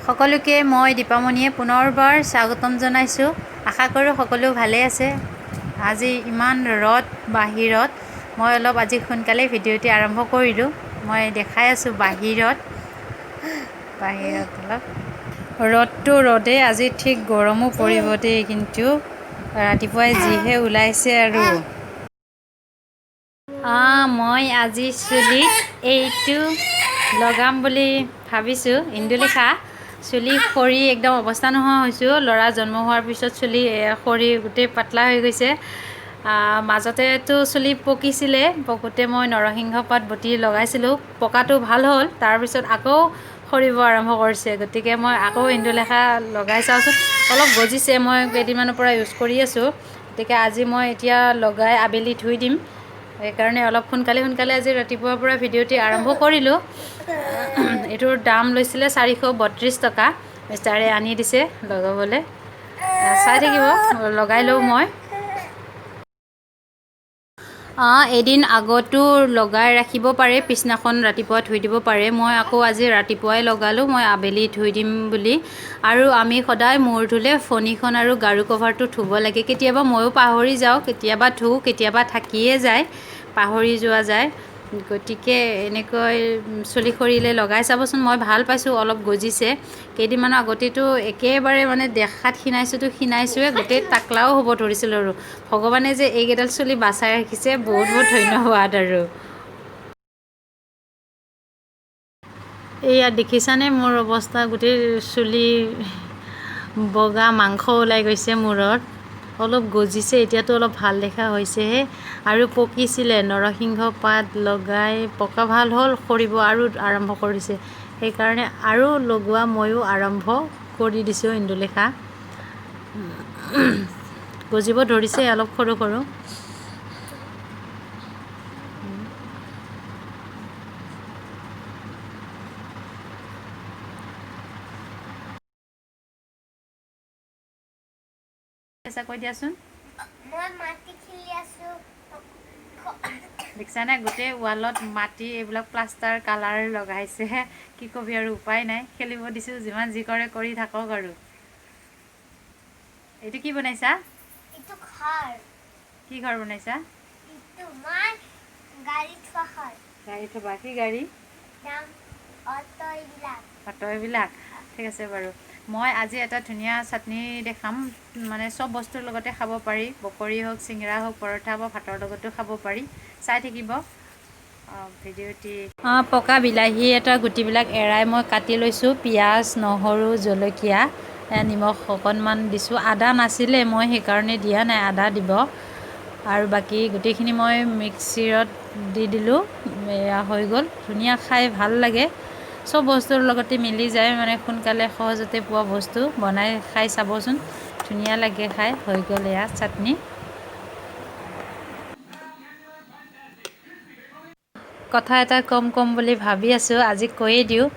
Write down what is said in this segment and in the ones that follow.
সকলোকে মই দীপামণিয়ে পুনৰবাৰ স্বাগতম জনাইছোঁ। আশা কৰোঁ সকলো ভালে আছে। আজি ইমান ৰ'দ বাহিৰত, মই অলপ আজি সোনকালে ভিডিঅ'টি আৰম্ভ কৰিলোঁ। মই দেখাই আছোঁ বাহিৰত অলপ ৰ'দটো ৰ'দে, আজি ঠিক গৰমো পৰিব দেই, কিন্তু ৰাতিপুৱাই যিহে ওলাইছে আৰু। মই আজি চুলিত এইটো লগাম বুলি ভাবিছোঁ। ইন্দুলেখা চুলি সৰি একদম অৱস্থা নোহোৱা হৈছোঁ। ল'ৰা জন্ম হোৱাৰ পিছত চুলি সৰি গোটেই পাতলা হৈ গৈছে। মাজতেতো চুলি পকিছিলে, পকোতে মই নৰসিংহ পাত বটি লগাইছিলোঁ, পকাটো ভাল হ'ল। তাৰপিছত আকৌ সৰিব আৰম্ভ কৰিছে, গতিকে মই আকৌ ইন্দুলেখা লগাই চাওঁচোন। অলপ গজিছে, মই কেইদিনমানৰ পৰা ইউজ কৰি আছোঁ, গতিকে আজি মই এতিয়া লগাই আবেলি ধুই দিম। সেইকাৰণে অলপ সোনকালে আজি ৰাতিপুৱাৰ পৰা ভিডিঅ'টি আৰম্ভ কৰিলোঁ। এইটোৰ দাম লৈছিলে 432 টকা। মিষ্টাৰে আনি দিছে লগাবলৈ। চাই থাকিব, লগাই লওঁ মই। এদিন আগতো লগাই ৰাখিব পাৰে, পিছদিনাখন ৰাতিপুৱা ধুই দিব পাৰে। মই আকৌ আজি ৰাতিপুৱাই লগালোঁ, মই আবেলি ধুই দিম বুলি। আৰু আমি সদায় মূৰ ধুলে ফণীখন আৰু গাৰু কভাৰটো ধুব লাগে। কেতিয়াবা ময়ো পাহৰি যাওঁ, কেতিয়াবা ধুওঁ, কেতিয়াবা থাকিয়ে যায়, পাহৰি যোৱা যায়। গতিকে এনেকৈ চুলি সৰিলে লগাই চাবচোন। মই ভাল পাইছোঁ, অলপ গজিছে। কেইদিনমানৰ আগতেতো একেবাৰে মানে দেখাত ক্ষীণাইছোঁৱে, গোটেই টাকলাও হ'ব ধৰিছিলোঁ। আৰু ভগৱানে যে এইকেইডাল চুলি বাচাই ৰাখিছে, বহুত ধন্যবাদ। আৰু এয়া দেখিছানে মোৰ অৱস্থা, গোটেই চুলি বগা, মাংস ওলাই গৈছে মূৰত। অলপ গজিছে, এতিয়াতো অলপ ভাল দেখা হৈছেহে। আৰু পকিছিলে, নৰসিংহ পাত লগাই পকা ভাল হ'ল, সৰিব আৰু আৰম্ভ কৰিছে। সেইকাৰণে আৰু লগোৱা ময়ো আৰম্ভ কৰি দিছোঁ। ইন্দুলেখা গজিব ধৰিছে, অলপ সৰু কৈ দিয়াচোন। দেখিছানে, গোটেই ৱালত মাটি, এইবিলাক প্লাষ্টাৰ কালাৰ লগাইছে। কি কবি আৰু, উপায় নাই, খেলিব দিছোঁ। যিমান যি কৰে কৰি থাকক আৰু। এইটো কি বনাইছা? কি ঘৰ বনাইছা? গাড়ী থবা। কি গাড়ী? অটো এইবিলাক। ঠিক আছে বাৰু। মই আজি এটা ধুনীয়া চাটনি দেখাম, মানে চব বস্তুৰ লগতে খাব পাৰি। পকৰি হওক, চিঙৰা হওক, পৰঠা বা ভাতৰ লগতো খাব পাৰি। চাই থাকিব ভিডিঅ'টি। পকা বিলাহী এটা গুটিবিলাক এৰাই মই কাটি লৈছোঁ। পিঁয়াজ, নহৰু, জলকীয়া, নিমখ অকণমান দিছোঁ। আদা নাছিলে, মই সেইকাৰণে দিয়া নাই, আদা দিব। আৰু বাকী গোটেইখিনি মই মিক্সিত দি দিলোঁ। এয়া হৈ গ'ল। ধুনীয়া, খাই ভাল লাগে। চব বস্তুৰ লগতে মিলি যায়, মানে সোনকালে সহজতে পোৱা বস্তু। বনাই খাই চাবচোন, ধুনীয়া লাগে খাই। হৈ গ'ল এয়া চাটনি। কথা এটা কম বুলি ভাবি আছোঁ, আজি কৈয়ে দিওঁ।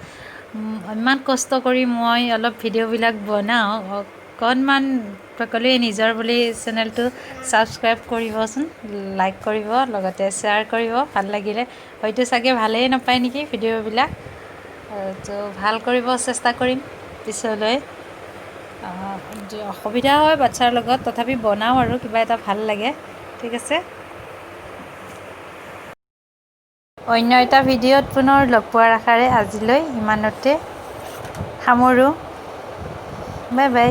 ইমান কষ্ট কৰি মই অলপ ভিডিঅ'বিলাক বনাওঁ, অকণমান সকলোৱে নিজৰ বুলি চেনেলটো ছাবস্ক্ৰাইব কৰিবচোন, লাইক কৰিব, লগতে শ্বেয়াৰ কৰিব। ভাল লাগিলে, হয়তো চাগে ভালেই নাপায় নেকি ভিডিঅ'বিলাক, তো ভাল কৰিব চেষ্টা কৰিম পিছলৈ। অসুবিধা হয় বাচ্ছাৰ লগত, তথাপি বনাওঁ আৰু কিবা এটা ভাল লাগে। ঠিক আছে, অন্য এটা ভিডিঅ'ত পুনৰ লগ পোৱাৰ আশাৰে আজিলৈ ইমানতে সামৰোঁ। Bye bye.